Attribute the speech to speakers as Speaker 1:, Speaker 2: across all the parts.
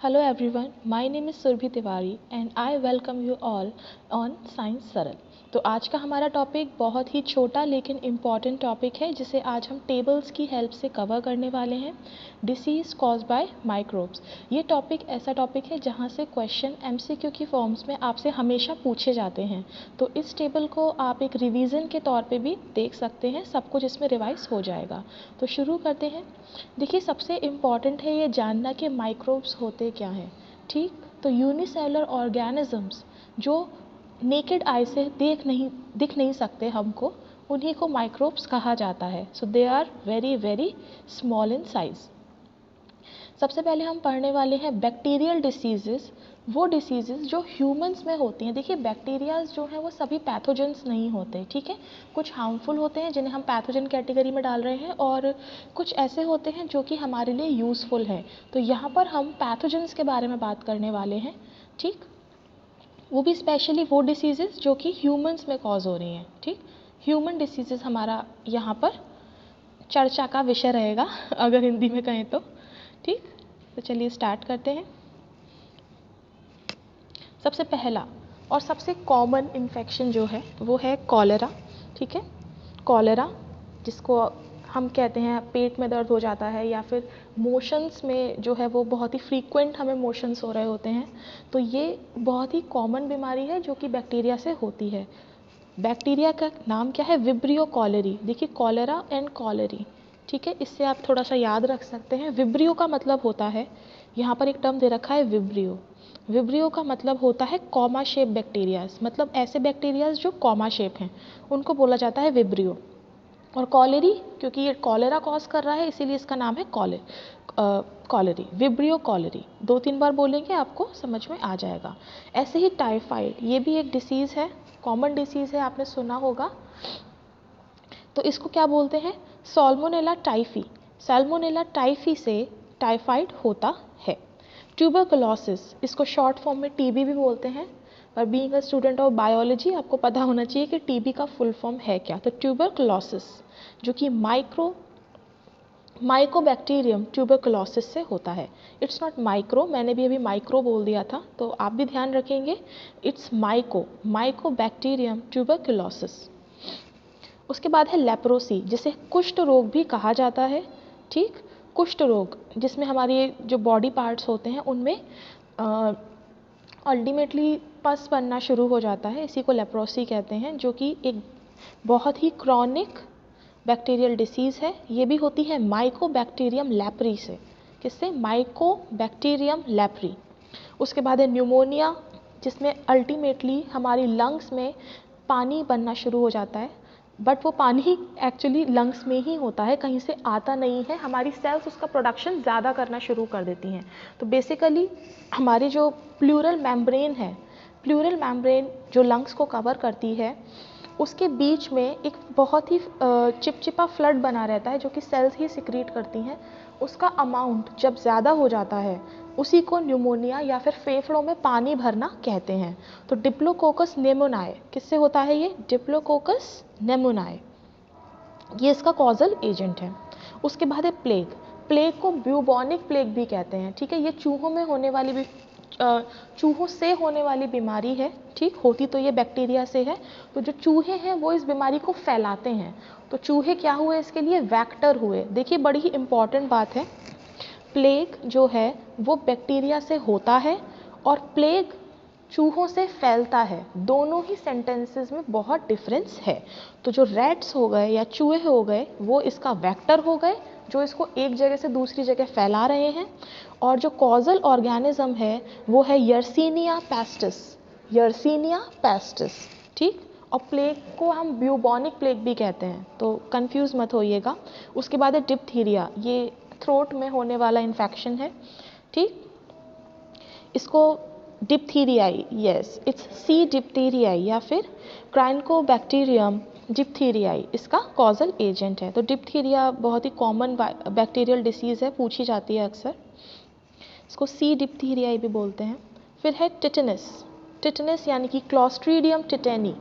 Speaker 1: Hello everyone, my name is Surbhi Tiwari and I welcome you all on Science सरल। तो आज का हमारा टॉपिक बहुत ही छोटा लेकिन इम्पॉर्टेंट टॉपिक है जिसे आज हम टेबल्स की हेल्प से कवर करने वाले हैं। Disease cause by microbes. ये टॉपिक ऐसा टॉपिक है जहाँ से क्वेश्चन एमसीक्यू की फॉर्म्स में आपसे हमेशा पूछे जाते हैं। तो इस टेबल को आप एक रिवीजन के तौर पे भी देख सकते हैं, सब कुछ इसमें रिवाइज हो जाएगा। तो शुरू करते हैं। देखिए, सबसे इम्पॉर्टेंट है ये जानना कि माइक्रोब्स होते क्या हैं। ठीक, तो यूनिसेलुलर ऑर्गेनिजम्स जो नेकेड आई से दिख नहीं सकते हमको, उन्हीं को माइक्रोब्स कहा जाता है। So they are very very small in size. सबसे पहले हम पढ़ने वाले हैं बैक्टीरियल डिसीजेस, वो डिसीजेस जो ह्यूमंस में होती हैं। देखिए, बैक्टीरियाज जो हैं वो सभी पैथोजेंस नहीं होते, ठीक है। कुछ हार्मफुल होते हैं जिन्हें हम पैथोजन कैटेगरी में डाल रहे हैं, और कुछ ऐसे होते हैं जो कि हमारे लिए यूज़फुल हैं। तो यहाँ पर हम पैथोजेंस के बारे में बात करने वाले हैं, ठीक। वो भी स्पेशली वो डिसीजेस जो कि ह्यूमंस में कॉज हो रही हैं, ठीक। ह्यूमन डिसीजेस हमारा यहाँ पर चर्चा का विषय रहेगा अगर हिंदी में कहें तो, ठीक। तो चलिए स्टार्ट करते हैं। सबसे पहला और सबसे कॉमन इन्फेक्शन जो है वो है कॉलेरा, ठीक है। कॉलेरा, जिसको हम कहते हैं पेट में दर्द हो जाता है या फिर मोशंस में जो है वो बहुत ही फ्रीक्वेंट हमें मोशंस हो रहे होते हैं। तो ये बहुत ही कॉमन बीमारी है जो कि बैक्टीरिया से होती है। बैक्टीरिया का नाम क्या है? Vibrio cholerae. देखिए, कॉलेरा एंड कॉलेरी, ठीक है, इससे आप थोड़ा सा याद रख सकते हैं। विब्रियो का मतलब होता है, यहाँ पर एक टर्म दे रखा है विब्रियो। विब्रियो का मतलब होता है कॉमा शेप बैक्टीरियाज, मतलब ऐसे बैक्टीरियाज जो कॉमा शेप हैं उनको बोला जाता है विब्रियो। और कॉलेरी, क्योंकि ये कॉलेरा कॉज कर रहा है इसीलिए इसका नाम है कॉलेरी, विब्रियो कॉलेरी। 2-3 बार बोलेंगे आपको समझ में आ जाएगा। ऐसे ही टाइफाइड, ये भी एक डिसीज़ है, कॉमन डिसीज़ है, आपने सुना होगा। तो इसको क्या बोलते हैं? सॉल्मोनेला टाइफी। सैल्मोनेला टाइफी से टाइफाइड होता है। ट्यूबरकुलोसिस, इसको शॉर्ट फॉर्म में टीबी भी बोलते हैं, पर being a student of biology आपको पता होना चाहिए कि टीबी का फुल फॉर्म है क्या। तो ट्यूबरकुलोसिस जो कि माइकोबैक्टीरियम ट्यूबरकुलोसिस से होता है। इट्स नॉट माइक्रो, मैंने भी अभी माइक्रो बोल दिया था, तो आप भी ध्यान रखेंगे, इट्स माइकोबैक्टीरियम ट्यूबरकुलोसिस। उसके बाद है लेप्रोसी, जिसे कुष्ठ रोग भी कहा जाता है, ठीक। कुष्ठ रोग जिसमें हमारी जो बॉडी पार्ट्स होते हैं उनमें अल्टीमेटली पस बनना शुरू हो जाता है, इसी को लेप्रोसी कहते हैं, जो कि एक बहुत ही क्रॉनिक बैक्टीरियल डिसीज़ है। ये भी होती है माइकोबैक्टीरियम लेप्री से। किससे? Mycobacterium leprae. उसके बाद है न्यूमोनिया, जिसमें अल्टीमेटली हमारी लंग्स में पानी बनना शुरू हो जाता है, बट वो पानी एक्चुअली लंग्स में ही होता है, कहीं से आता नहीं है। हमारी सेल्स उसका प्रोडक्शन ज़्यादा करना शुरू कर देती हैं। तो बेसिकली हमारी जो प्लूरल मेम्ब्रेन है, प्लूरल मेम्ब्रेन जो लंग्स को कवर करती है, उसके बीच में एक बहुत ही चिपचिपा फ्लड बना रहता है जो कि सेल्स ही सिक्रीट करती हैं। उसका अमाउंट जब ज़्यादा हो जाता है उसी को न्यूमोनिया या फिर फेफड़ों में पानी भरना कहते हैं। तो डिप्लोकोकस नेमोनाए, किससे होता है ये? डिप्लोकोकस नेमोनाए, ये इसका कॉजल एजेंट है। उसके बाद है प्लेग। प्लेग को ब्यूबॉनिक प्लेग भी कहते हैं, ठीक है। ये चूहों से होने वाली बीमारी है, ठीक। होती तो ये बैक्टीरिया से है, तो जो चूहे हैं वो इस बीमारी को फैलाते हैं। तो चूहे क्या हुए इसके लिए? वेक्टर हुए। देखिए, बड़ी ही इंपॉर्टेंट बात है, प्लेग जो है वो बैक्टीरिया से होता है और प्लेग चूहों से फैलता है। दोनों ही सेंटेंसेस में बहुत डिफरेंस है। तो जो रैट्स हो गए या चूहे हो गए वो इसका वेक्टर हो गए, जो इसको एक जगह से दूसरी जगह फैला रहे हैं। और जो कॉजल ऑर्गेनिज्म है वो है यर्सीनिया पेस्टिस, यर्सीनिया पेस्टिस, ठीक। और प्लेग को हम ब्यूबॉनिक प्लेग भी कहते हैं, तो कंफ्यूज मत होइएगा। उसके बाद है डिप्थीरिया, ये थ्रोट में होने वाला इन्फेक्शन है, ठीक। इसको डिप्थीरियाई, यस इट्स सी डिप्थीरियाई या फिर क्राइनकोबैक्टीरियम डिप्थीरियाई इसका कॉजल एजेंट है। तो डिप्थीरिया बहुत ही कॉमन बैक्टीरियल डिसीज़ है, पूछी जाती है अक्सर। इसको सी डिप्थीरियाई भी बोलते हैं। फिर है टिटनस। टिटनस यानी कि क्लॉस्ट्रीडियम टिटेनी,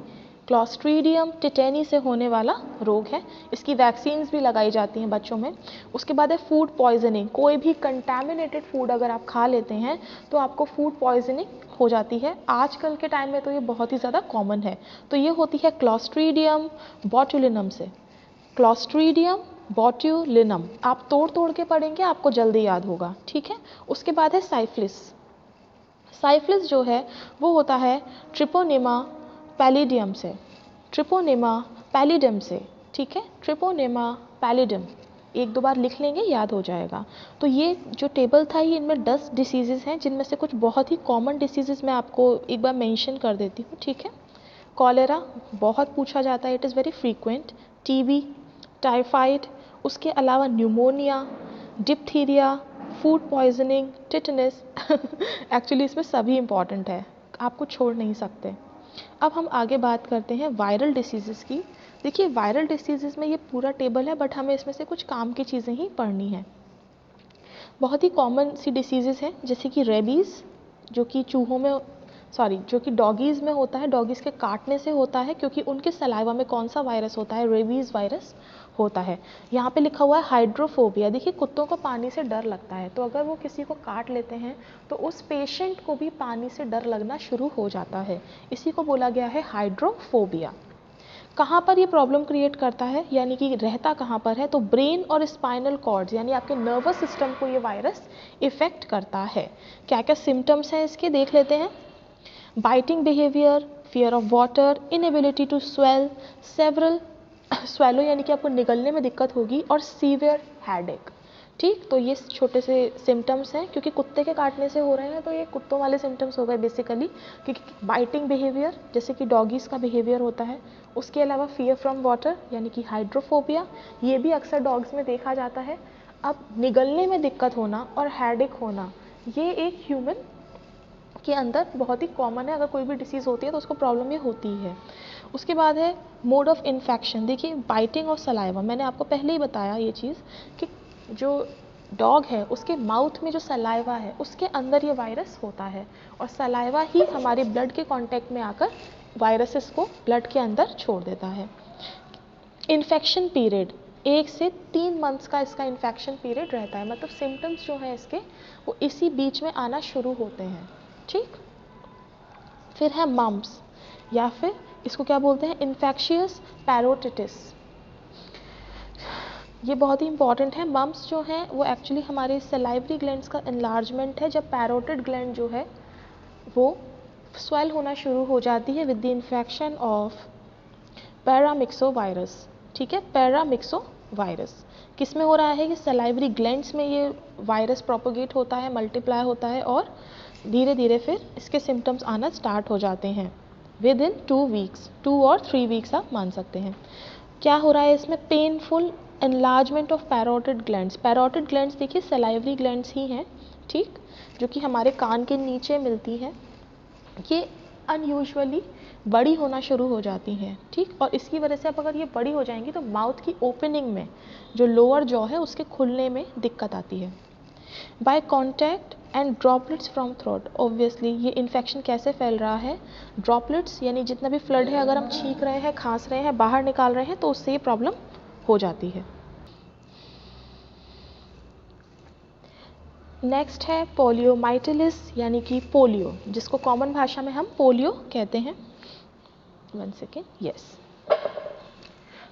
Speaker 1: क्लॉस्ट्रीडियम टिटेनी से होने वाला रोग है, इसकी वैक्सीन्स भी लगाई जाती हैं बच्चों में। उसके बाद है फूड पॉइजनिंग, कोई भी कंटैमिनेटेड फूड अगर आप खा लेते हैं तो आपको फूड पॉइजनिंग हो जाती है। आजकल के टाइम में तो ये बहुत ही ज़्यादा कॉमन है। तो ये होती है क्लॉस्ट्रीडियम बॉटुलिनम से। क्लॉस्ट्रीडियम बॉट्यूलिनम, आप तोड़ तोड़ के पढ़ेंगे आपको जल्दी याद होगा, ठीक है। उसके बाद है साइफिलिस। साइफिलिस जो है वो होता है ट्रिपोनेमा पैलिडियम से, ट्रिपोनेमा पैलिडियम से, ठीक है, ट्रिपोनेमा पैलिडियम। एक दो बार लिख लेंगे याद हो जाएगा। तो ये जो टेबल था ये इनमें 10 डिसीज़ेज़ हैं, जिनमें से कुछ बहुत ही कॉमन डिसीज़ेज़ मैं आपको एक बार मेंशन कर देती हूँ, ठीक है। कॉलेरा बहुत पूछा जाता है, it is very frequent. TB, typhoid, उसके अलावा pneumonia, diphtheria, food poisoning, tetanus actually इसमें सभी इंपॉर्टेंट है, आपको छोड़ नहीं सकते। अब हम आगे बात करते हैं वायरल डिसीज़ेज़ की। देखिए वायरल डिसीज़ेज़ में ये पूरा टेबल है, बट हमें इसमें से कुछ काम की चीज़ें ही पढ़नी है। बहुत ही कॉमन सी डिसीज़ेज़ हैं, जैसे कि रेबीज़, जो कि चूहों में जो कि डॉगीज़ में होता है, डॉगीज़ के काटने से होता है, क्योंकि उनके सलाइवा में कौन सा वायरस होता है, रेबीज़ वायरस होता है। यहाँ पे लिखा हुआ है हाइड्रोफोबिया। देखिए कुत्तों को पानी से डर लगता है, तो अगर वो किसी को काट लेते हैं तो उस पेशेंट को भी पानी से डर लगना शुरू हो जाता है, इसी को बोला गया है हाइड्रोफोबिया। कहाँ पर ये प्रॉब्लम क्रिएट करता है, यानी कि रहता कहाँ पर है, तो ब्रेन और स्पाइनल कॉर्ड्स यानी आपके नर्वस सिस्टम को ये वायरस इफेक्ट करता है। क्या क्या सिम्टम्स हैं इसके देख लेते हैं। Biting behaviour, fear of water, inability to swell, several swallow यानी कि आपको निगलने में दिक्कत होगी, और सीवियर हेडेक, ठीक। तो ये छोटे से सिम्टम्स हैं, क्योंकि कुत्ते के काटने से हो रहे हैं तो ये कुत्तों वाले सिम्टम्स हो गए बेसिकली, क्योंकि बाइटिंग बिहेवियर जैसे कि डॉगीज़ का बिहेवियर होता है। उसके अलावा फियर फ्रॉम वाटर यानी कि हाइड्रोफोबिया, ये भी अक्सर डॉग्स में देखा जाता है। अब निगलने में दिक्कत होना और हेडेक होना, ये एक ह्यूमन के अंदर बहुत ही कॉमन है, अगर कोई भी डिसीज़ होती है तो उसको प्रॉब्लम ये होती है। उसके बाद है मोड ऑफ इन्फेक्शन। देखिए बाइटिंग ऑफ सलाइवा, मैंने आपको पहले ही बताया ये चीज़ कि जो डॉग है उसके माउथ में जो सलाइवा है उसके अंदर ये वायरस होता है, और सलाइवा ही हमारे ब्लड के कांटेक्ट में आकर वायरसेस को ब्लड के अंदर छोड़ देता है। इन्फेक्शन पीरियड 1 से 3 मंथ्स का इसका इन्फेक्शन पीरियड रहता है, मतलब सिम्टम्स जो हैं इसके वो इसी बीच में आना शुरू होते हैं, ठीक। फिर है मम्प्स, या फिर इसको क्या बोलते हैं, इन्फेक्शियस पैरोटिटिस। ये बहुत ही इंपॉर्टेंट है। मम्प्स जो हैं वो एक्चुअली हमारे सलाइवरी ग्लैंड्स का एनलार्जमेंट है, जब पैरोटिड ग्लैंड जो है वो स्वेल होना शुरू हो जाती है with the infection of paramyxo virus, ठीक है। पैरामिक्सो वायरस किस में हो रहा है, कि सलाइवरी ग्लैंड्स में ये वायरस प्रोपोगेट होता है, मल्टीप्लाई होता है, और धीरे धीरे फिर इसके सिम्टम्स आना स्टार्ट हो जाते हैं विद इन 2 वीक्स, 2 और 3 वीक्स आप मान सकते हैं। क्या हो रहा है इसमें, painful enlargement of parotid glands. Parotid glands देखिए सलाइवरी ग्लैंड्स ही हैं, ठीक, जो कि हमारे कान के नीचे मिलती हैं। ये अनयूजुअली बड़ी होना शुरू हो जाती हैं, ठीक, और इसकी वजह से अब अगर ये बड़ी हो जाएंगी तो माउथ की ओपनिंग में जो लोअर जॉ है उसके खुलने में दिक्कत आती है। By contact and droplets from throat, obviously ये इन्फेक्शन कैसे फैल रहा है, ड्रॉपलेट्स यानी जितना भी फ्लड है, अगर हम छींक रहे हैं, खांस रहे हैं, बाहर निकाल रहे हैं तो उससे ये प्रॉब्लम हो जाती है। नेक्स्ट है पोलियोमाइलिटिस यानी कि पोलियो, जिसको कॉमन भाषा में हम पोलियो कहते हैं। 1 सेकेंड, यस।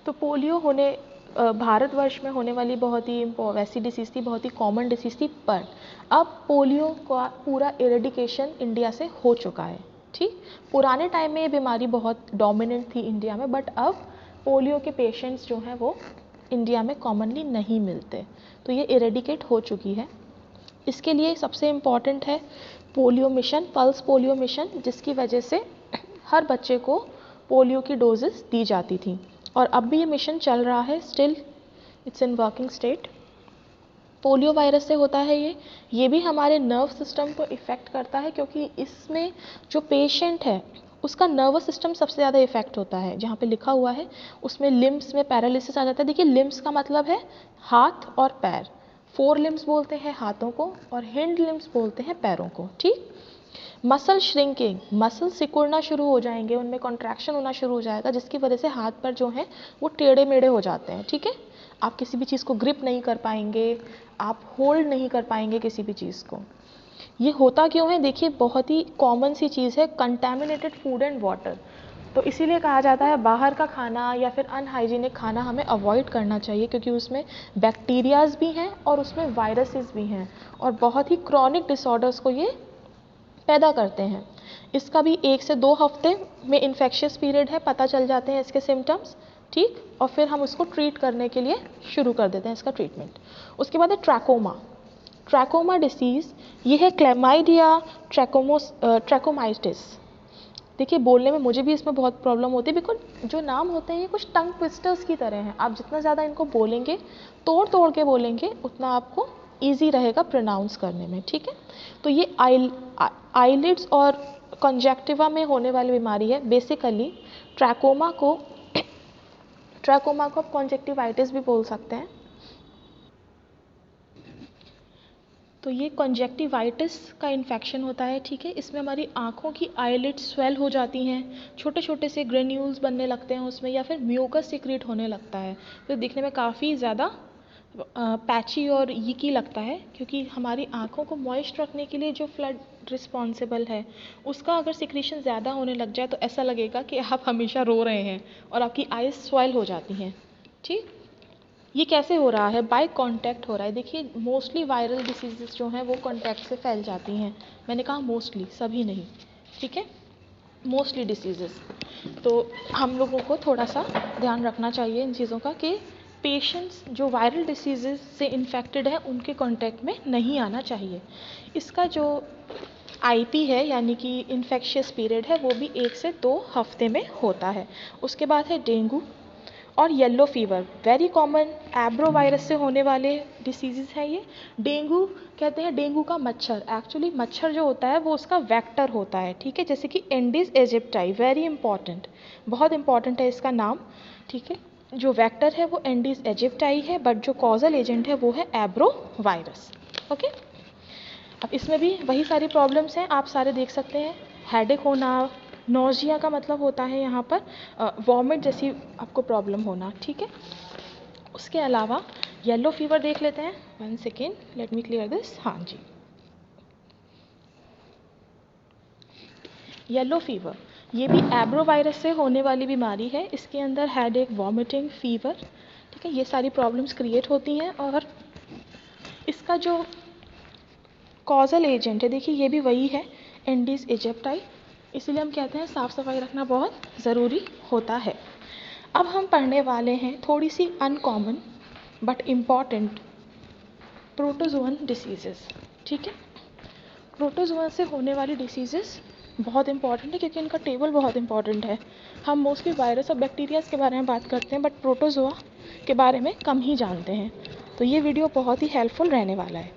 Speaker 1: तो पोलियो होने भारतवर्ष में होने वाली बहुत ही वैसी डिसीज़ थी, बहुत ही कॉमन डिसीज़ थी, पर अब पोलियो का पूरा इरेडिकेशन इंडिया से हो चुका है, ठीक। पुराने टाइम में ये बीमारी बहुत डोमिनेंट थी इंडिया में, बट अब पोलियो के पेशेंट्स जो हैं वो इंडिया में कॉमनली नहीं मिलते, तो ये इरेडिकेट हो चुकी है। इसके लिए सबसे इम्पॉर्टेंट है polio mission, pulse polio mission, जिसकी वजह से हर बच्चे को पोलियो की डोजेस दी जाती थी, और अब भी ये मिशन चल रहा है, still it's in working state. Polio virus से होता है ये भी हमारे नर्व सिस्टम को इफ़ेक्ट करता है, क्योंकि इसमें जो पेशेंट है उसका नर्वस सिस्टम सबसे ज़्यादा इफेक्ट होता है। जहाँ पे लिखा हुआ है उसमें लिम्स में पैरालिसिस आ जाता है। देखिए लिम्स का मतलब है हाथ और पैर, 4 लिम्स बोलते हैं हाथों को और हिंड लिम्स बोलते हैं पैरों को, ठीक। मसल श्रिंकिंग, मसल सिकुड़ना शुरू हो जाएंगे, उनमें कॉन्ट्रैक्शन होना शुरू हो जाएगा, जिसकी वजह से हाथ पर जो है वो टेढ़े मेढ़े हो जाते हैं। ठीक है, आप किसी भी चीज़ को ग्रिप नहीं कर पाएंगे, आप होल्ड नहीं कर पाएंगे किसी भी चीज़ को। ये होता क्यों है? देखिए, बहुत ही कॉमन सी चीज़ है, कंटैमिनेटेड फूड एंड वाटर। तो इसीलिए कहा जाता है बाहर का खाना या फिर अनहाइजीनिक खाना हमें अवॉइड करना चाहिए, क्योंकि उसमें बैक्टीरियाज भी हैं और उसमें वायरसेस भी हैं, और बहुत ही क्रॉनिक डिसऑर्डर्स को ये पैदा करते हैं। इसका भी 1 से 2 हफ्ते में इन्फेक्शियस पीरियड है, पता चल जाते हैं इसके सिम्टम्स। ठीक, और फिर हम उसको ट्रीट करने के लिए शुरू कर देते हैं इसका ट्रीटमेंट। उसके बाद है ट्रैकोमा। ट्रैकोमा डिसीज़, ये है क्लेमाइडिया ट्रैकोमाइटिस। देखिए, बोलने में मुझे भी इसमें बहुत प्रॉब्लम होती है, बिकॉज जो नाम होते हैं ये कुछ टंग ट्विस्टर्स की तरह हैं। आप जितना ज़्यादा इनको बोलेंगे, तोड़ तोड़ के बोलेंगे, उतना आपको ईजी रहेगा प्रोनाउंस करने में। ठीक है, तो ये आईलिड्स और कंजक्टिवा में होने वाली बीमारी है। बेसिकली ट्रैकोमा को आप कंजक्टिवाइटिस भी बोल सकते हैं। तो ये कंजक्टिवाइटिस का इन्फेक्शन होता है। ठीक है, इसमें हमारी आँखों की आईलिड्स स्वेल हो जाती हैं, छोटे छोटे से ग्रेन्यूल्स बनने लगते हैं उसमें, या फिर म्यूकस सिक्रीट होने लगता है। तो दिखने में काफ़ी ज़्यादा पैची और यीकी लगता है, क्योंकि हमारी आँखों को मॉइस्ट रखने के लिए जो फ्लड रिस्पॉन्सिबल है, उसका अगर सिक्रीशन ज़्यादा होने लग जाए तो ऐसा लगेगा कि आप हमेशा रो रहे हैं और आपकी आइज़ स्वेल हो जाती हैं। ठीक, ये कैसे हो रहा है? बाय कांटेक्ट हो रहा है। देखिए, मोस्टली वायरल डिसीजेस जो हैं वो कांटेक्ट से फैल जाती हैं। मैंने कहा मोस्टली, सभी नहीं। ठीक है, मोस्टली डिसीजेस। तो हम लोगों को थोड़ा सा ध्यान रखना चाहिए इन चीज़ों का, कि पेशेंट्स जो वायरल डिसीजेस से इन्फेक्टेड है उनके कांटेक्ट में नहीं आना चाहिए। इसका जो आईपी है, यानी कि इन्फेक्शियस पीरियड है, वो भी 1 से 2 हफ्ते में होता है। उसके बाद है डेंगू और yellow fever, very common arbovirus से होने वाले डिसीजेज हैं ये। डेंगू कहते हैं डेंगू का मच्छर, एक्चुअली मच्छर जो होता है वो उसका वेक्टर होता है। ठीक है, जैसे कि एंडीज एजिप्टाई, वेरी इंपॉर्टेंट, बहुत इंपॉर्टेंट है इसका नाम। ठीक है, जो वेक्टर है वो एंडीज एजिप्टाई है, बट जो कॉजल एजेंट है वो है एब्रो वायरस। ओके, अब इसमें भी वही सारी प्रॉब्लम्स हैं, आप सारे देख सकते हैं। हेडेक होना, नोजिया का मतलब होता है यहाँ पर वॉमिट जैसी आपको प्रॉब्लम होना। ठीक है, उसके अलावा येलो फीवर देख लेते हैं। 1 second, let me clear this. हाँ जी, येलो फीवर, ये भी एब्रो वायरस से होने वाली बीमारी है। इसके अंदर हेडेक, वॉमिटिंग, फीवर, ठीक है, ये सारी प्रॉब्लम्स क्रिएट होती हैं। और इसका जो कॉजल एजेंट है, देखिए ये भी वही है, एंडीज एजिप्टाई। इसलिए हम कहते हैं साफ़ सफाई रखना बहुत ज़रूरी होता है। अब हम पढ़ने वाले हैं थोड़ी सी uncommon but important protozoan diseases. ठीक है, प्रोटोजोअन से होने वाली डिसीजेस बहुत इंपॉर्टेंट है, क्योंकि इनका टेबल बहुत इंपॉर्टेंट है। हम मोस्टली वायरस और बैक्टीरियाज के बारे में बात करते हैं, बट प्रोटोजोआ के बारे में कम ही जानते हैं। तो ये वीडियो बहुत ही हेल्पफुल रहने वाला है।